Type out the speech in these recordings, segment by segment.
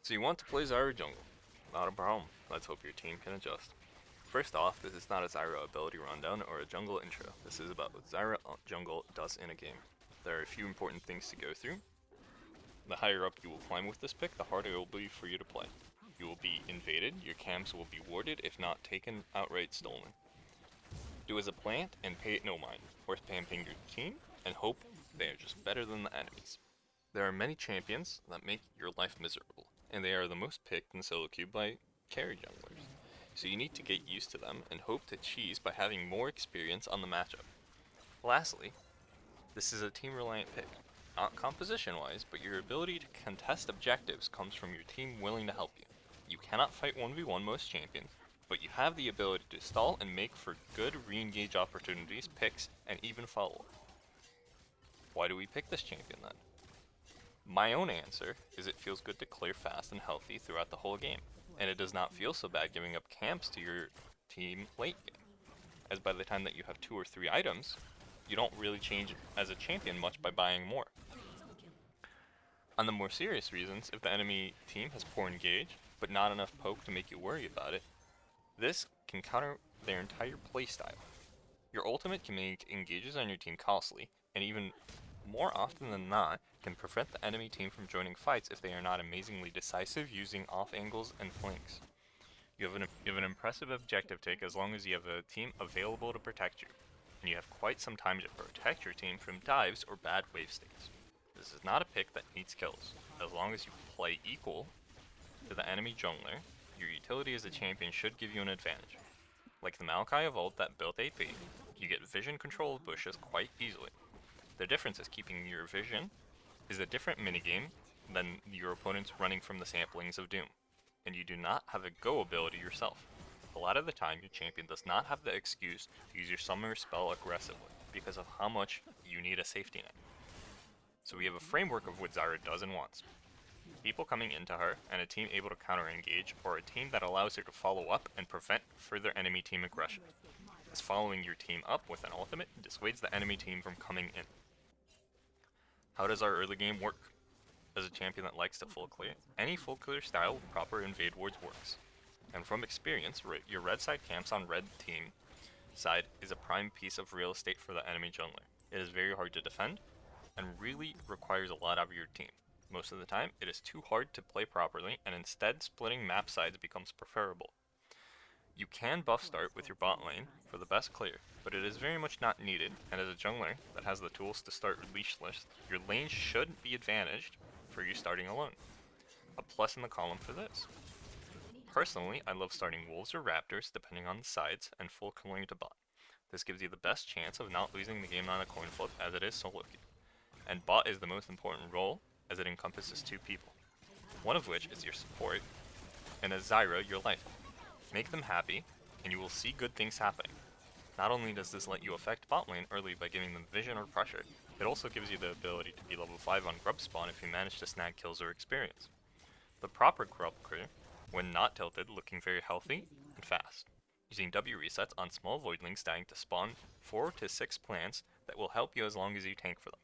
So you want to play Zyra jungle. Not a problem. Let's hope your team can adjust. First off, this is not a Zyra ability rundown or a jungle intro. This is about what Zyra jungle does in a game. There are a few important things to go through. The higher up you will climb with this pick, the harder it will be for you to play. You will be invaded, your camps will be warded, if not taken outright stolen. Do as a plant and pay it no mind, or spamming your team and hope they are just better than the enemies. There are many champions that make your life miserable, and they are the most picked in solo queue by carry junglers. So you need to get used to them and hope to cheese by having more experience on the matchup. Lastly, this is a team reliant pick. Not composition wise, but your ability to contest objectives comes from your team willing to help you. You cannot fight 1v1 most champions, but you have the ability to stall and make for good re-engage opportunities, picks, and even follow-up. Why do we pick this champion then? My own answer is it feels good to clear fast and healthy throughout the whole game, and it does not feel so bad giving up camps to your team late game, as by the time that you have 2 or 3 items, you don't really change as a champion much by buying more. On the more serious reasons, if the enemy team has poor engage, but not enough poke to make you worry about it, this can counter their entire playstyle. Your ultimate can make engages on your team costly, and even more often than not, can prevent the enemy team from joining fights if they are not amazingly decisive using off angles and flanks. You have an impressive objective take as long as you have a team available to protect you, and you have quite some time to protect your team from dives or bad wave states. This is not a pick that needs kills. As long as you play equal to the enemy jungler, your utility as a champion should give you an advantage. Like the Maokai of old that built AP, you get vision control of bushes quite easily. The difference is keeping your vision is a different minigame than your opponents running from the samplings of Doom, and you do not have a go ability yourself. A lot of the time your champion does not have the excuse to use your summoner spell aggressively because of how much you need a safety net. So we have a framework of what Zyra does and wants. People coming into her, and a team able to counter-engage, or a team that allows her to follow up and prevent further enemy team aggression, as following your team up with an ultimate dissuades the enemy team from coming in. How does our early game work? As a champion that likes to full clear, any full clear style with proper invade wards works. And from experience, your red side camps on red team side is a prime piece of real estate for the enemy jungler. It is very hard to defend, and really requires a lot out of your team. Most of the time, it is too hard to play properly, and instead splitting map sides becomes preferable. You can buff start with your bot lane for the best clear, but it is very much not needed, and as a jungler that has the tools to start leashless, your lane should be advantaged for you starting alone. A plus in the column for this. Personally, I love starting wolves or raptors depending on the sides and full clearing to bot. This gives you the best chance of not losing the game on a coin flip as it is solo queue. And bot is the most important role as it encompasses 2 people, one of which is your support, and as Zyra, your life. Make them happy, and you will see good things happening. Not only does this let you affect bot lane early by giving them vision or pressure, it also gives you the ability to be level 5 on grub spawn if you manage to snag kills or experience. The proper grub crew, when not tilted, looking very healthy and fast, using W resets on small voidlings dying to spawn 4 to 6 plants that will help you as long as you tank for them.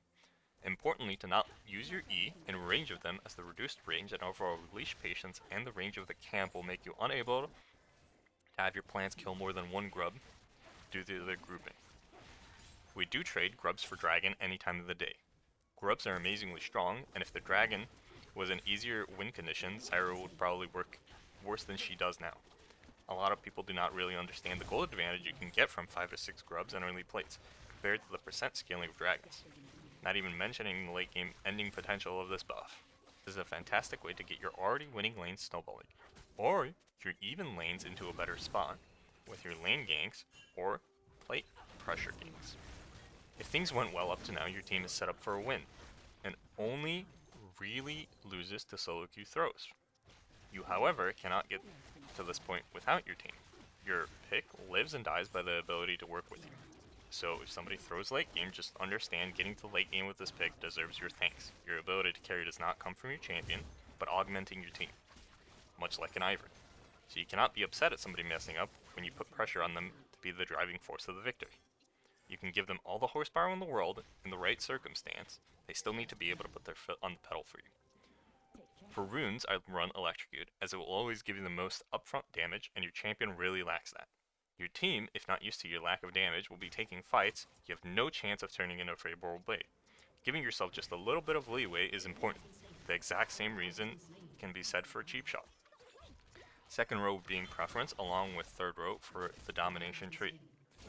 Importantly, to not use your E in range of them, as the reduced range and overall leash patience and the range of the camp will make you unable to have your plants kill more than 1 grub due to their grouping. We do trade grubs for dragon any time of the day. Grubs are amazingly strong, and if the dragon was in easier win conditions, Zyra would probably work worse than she does now. A lot of people do not really understand the gold advantage you can get from 5 to 6 grubs and early plates, compared to the percent scaling of dragons. Not even mentioning the late game ending potential of this buff. This is a fantastic way to get your already winning lanes snowballing, or your even lanes into a better spot with your lane ganks or plate pressure ganks. If things went well up to now, your team is set up for a win, and only really loses to solo queue throws. You, however, cannot get to this point without your team. Your pick lives and dies by the ability to work with you. So if somebody throws late game, just understand getting to late game with this pick deserves your thanks. Your ability to carry does not come from your champion, but augmenting your team, much like an Ivern. So you cannot be upset at somebody messing up when you put pressure on them to be the driving force of the victory. You can give them all the horsepower in the world in the right circumstance, they still need to be able to put their foot on the pedal for you. For runes, I run Electrocute, as it will always give you the most upfront damage, and your champion really lacks that. Your team, if not used to your lack of damage, will be taking fights you have no chance of turning into a favorable blade. Giving yourself just a little bit of leeway is important. The exact same reason can be said for a cheap shot. Second row being preference, along with third row for the domination trait.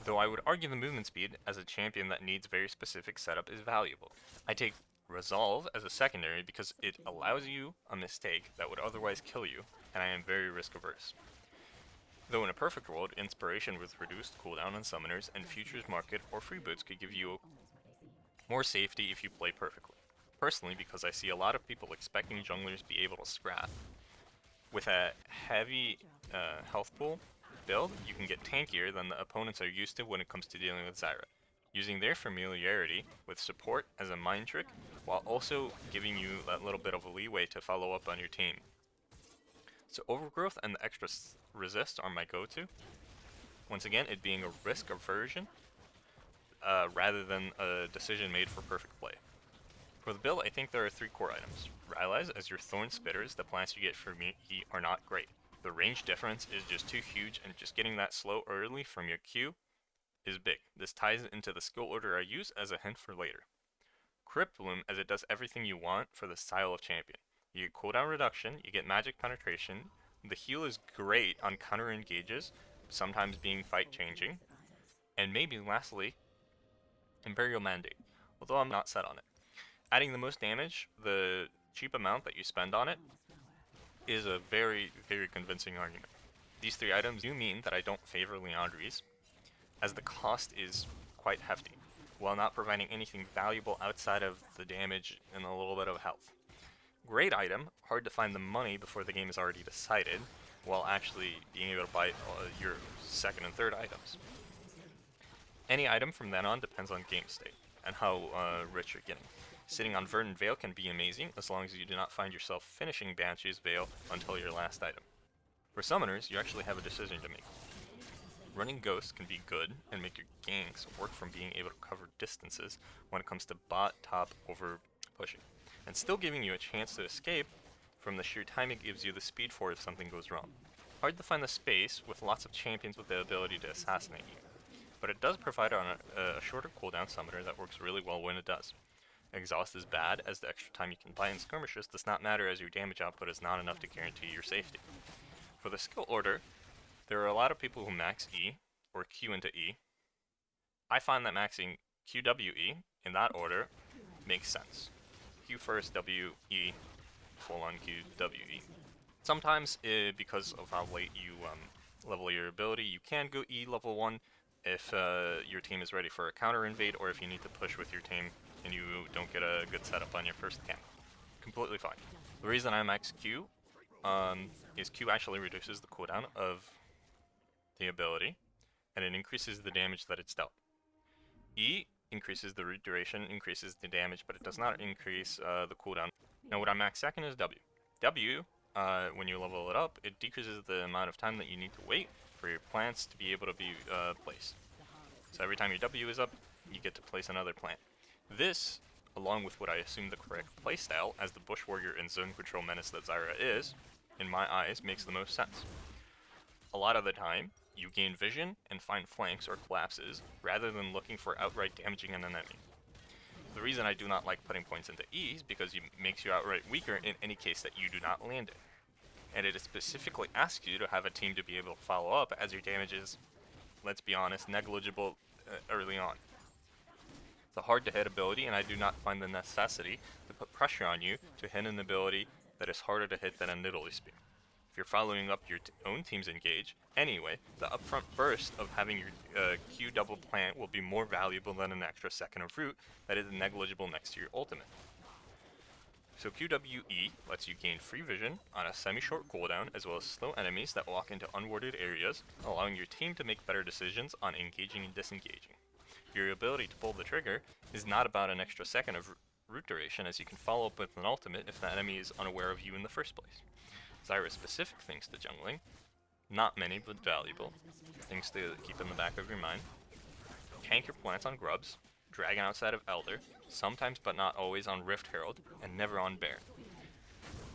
Though I would argue the movement speed as a champion that needs very specific setup is valuable. I take Resolve as a secondary because it allows you a mistake that would otherwise kill you, and I am very risk averse. Though in a perfect world, Inspiration with reduced cooldown on summoners and Futures Market or Freeboots could give you more safety if you play perfectly. Personally, because I see a lot of people expecting junglers be able to scrap. With a heavy health pool build, you can get tankier than the opponents are used to when it comes to dealing with Zyra, using their familiarity with support as a mind trick, while also giving you that little bit of a leeway to follow up on your team. So Overgrowth and the extra resist are my go-to. Once again, it being a risk aversion, rather than a decision made for perfect play. For the build, I think there are 3 core items. Realize, as your Thorn Spitters, the plants you get from E are not great. The range difference is just too huge, and just getting that slow early from your Q is big. This ties into the skill order I use as a hint for later. Crypt Bloom, as it does everything you want for the style of champion. You get cooldown reduction, you get magic penetration, the heal is great on counter engages, sometimes being fight changing, and maybe lastly, Imperial Mandate, although I'm not set on it. Adding the most damage, the cheap amount that you spend on it, is a very, very convincing argument. These 3 items do mean that I don't favor Liandry's, as the cost is quite hefty, while not providing anything valuable outside of the damage and a little bit of health. Great item, hard to find the money before the game is already decided, while actually being able to buy your second and third items. Any item from then on depends on game state, and how rich you're getting. Sitting on Verdant Veil can be amazing, as long as you do not find yourself finishing Banshee's Veil until your last item. For summoners, you actually have a decision to make. Running Ghost can be good and make your ganks work from being able to cover distances when it comes to bot, top, over pushing, and still giving you a chance to escape from the sheer time it gives you the speed for if something goes wrong. Hard to find the space with lots of champions with the ability to assassinate you, but it does provide on a shorter cooldown summoner that works really well when it does. Exhaust is bad, as the extra time you can buy in skirmishes does not matter, as your damage output is not enough to guarantee your safety. For the skill order, there are a lot of people who max E, or Q into E. I find that maxing QWE, in that order, makes sense. Q first, W, E, full on QWE. Sometimes, because of how late you level your ability, you can go E level 1 if your team is ready for a counter invade, or if you need to push with your team and you don't get a good setup on your first camp. Completely fine. The reason I max Q is Q actually reduces the cooldown of the ability, and it increases the damage that it's dealt. E increases the root duration, increases the damage, but it does not increase the cooldown. Now what I max second is W. W, when you level it up, it decreases the amount of time that you need to wait for your plants to be able to be placed. So every time your W is up, you get to place another plant. This, along with what I assume the correct playstyle as the Bush Warrior and Zone Control Menace that Zyra is, in my eyes, makes the most sense. A lot of the time, you gain vision and find flanks or collapses, rather than looking for outright damaging an enemy. The reason I do not like putting points into E is because it makes you outright weaker in any case that you do not land it. And it specifically asks you to have a team to be able to follow up, as your damage is, let's be honest, negligible early on. It's a hard to hit ability, and I do not find the necessity to put pressure on you to hit an ability that is harder to hit than a Nidalee Spear. If you're following up your own team's engage, anyway, the upfront burst of having your Q double plant will be more valuable than an extra second of root that is negligible next to your ultimate. So QWE lets you gain free vision on a semi-short cooldown, as well as slow enemies that walk into unwarded areas, allowing your team to make better decisions on engaging and disengaging. Your ability to pull the trigger is not about an extra second of root duration, as you can follow up with an ultimate if the enemy is unaware of you in the first place. Zyra specific things to jungling, not many but valuable, things to keep in the back of your mind. Tank your plants on grubs, dragon outside of Elder, sometimes but not always on Rift Herald, and never on Bear.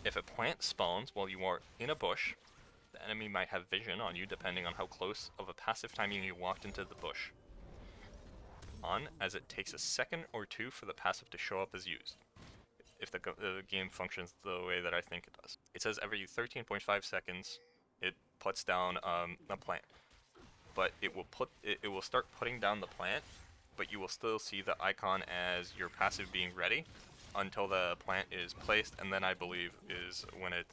If a plant spawns while you are in a bush, the enemy might have vision on you depending on how close of a passive timing you walked into the bush, as it takes a second or two for the passive to show up as used, if the game functions the way that I think it does. It says every 13.5 seconds it puts down a plant, but it will start putting down the plant, but you will still see the icon as your passive being ready until the plant is placed, and then I believe is when it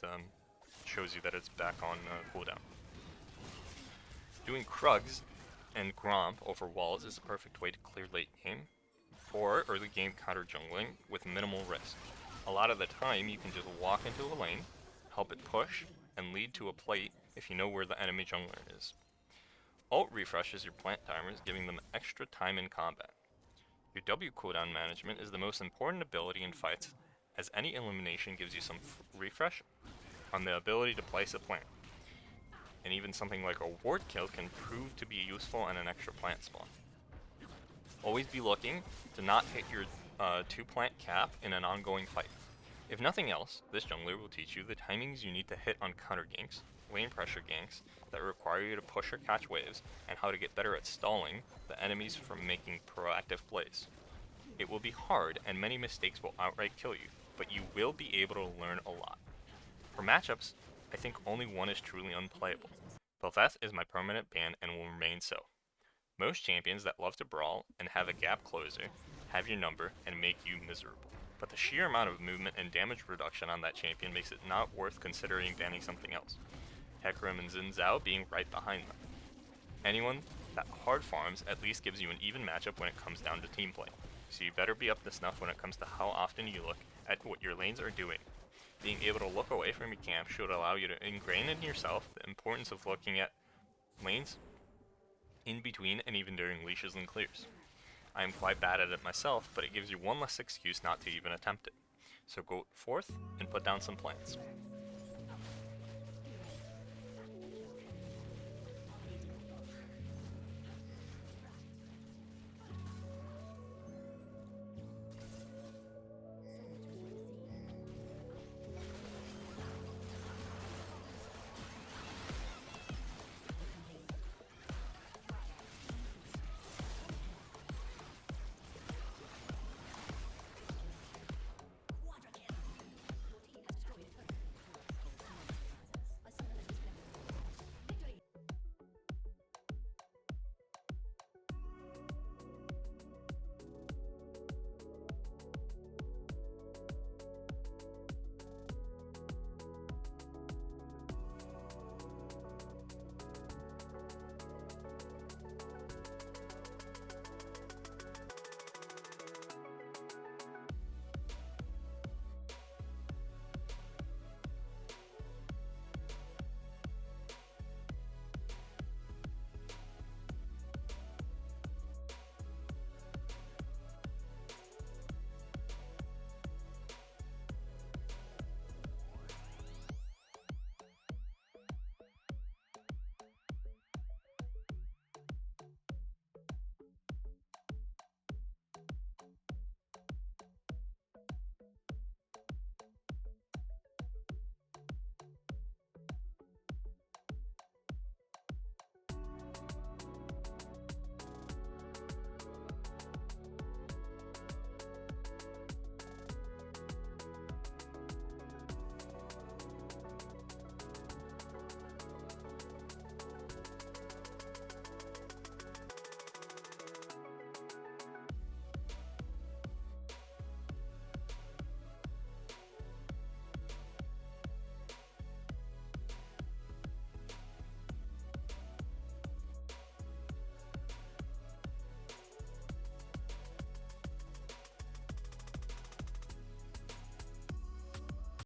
shows you that it's back on cooldown. Doing Krugs and Gromp over walls is a perfect way to clear late game or early game counter jungling with minimal risk. A lot of the time you can just walk into a lane, help it push, and lead to a plate if you know where the enemy jungler is. Ult refreshes your plant timers, giving them extra time in combat. Your W cooldown management is the most important ability in fights, as any elimination gives you some refresh on the ability to place a plant. And even something like a ward kill can prove to be useful in an extra plant spawn. Always be looking to not hit your 2 plant cap in an ongoing fight. If nothing else, this jungler will teach you the timings you need to hit on counter ganks, lane pressure ganks that require you to push or catch waves, and how to get better at stalling the enemies from making proactive plays. It will be hard and many mistakes will outright kill you, but you will be able to learn a lot. For matchups, I think only one is truly unplayable. Veth is my permanent ban and will remain so. Most champions that love to brawl and have a gap closer have your number and make you miserable. But the sheer amount of movement and damage reduction on that champion makes it not worth considering banning something else. Hecarim and Xin Zhao being right behind them. Anyone that hard farms at least gives you an even matchup when it comes down to team play, so you better be up to snuff when it comes to how often you look at what your lanes are doing. Being able to look away from your camp should allow you to ingrain in yourself the importance of looking at lanes in between and even during leashes and clears. I am quite bad at it myself, but it gives you one less excuse not to even attempt it. So go forth and put down some plants.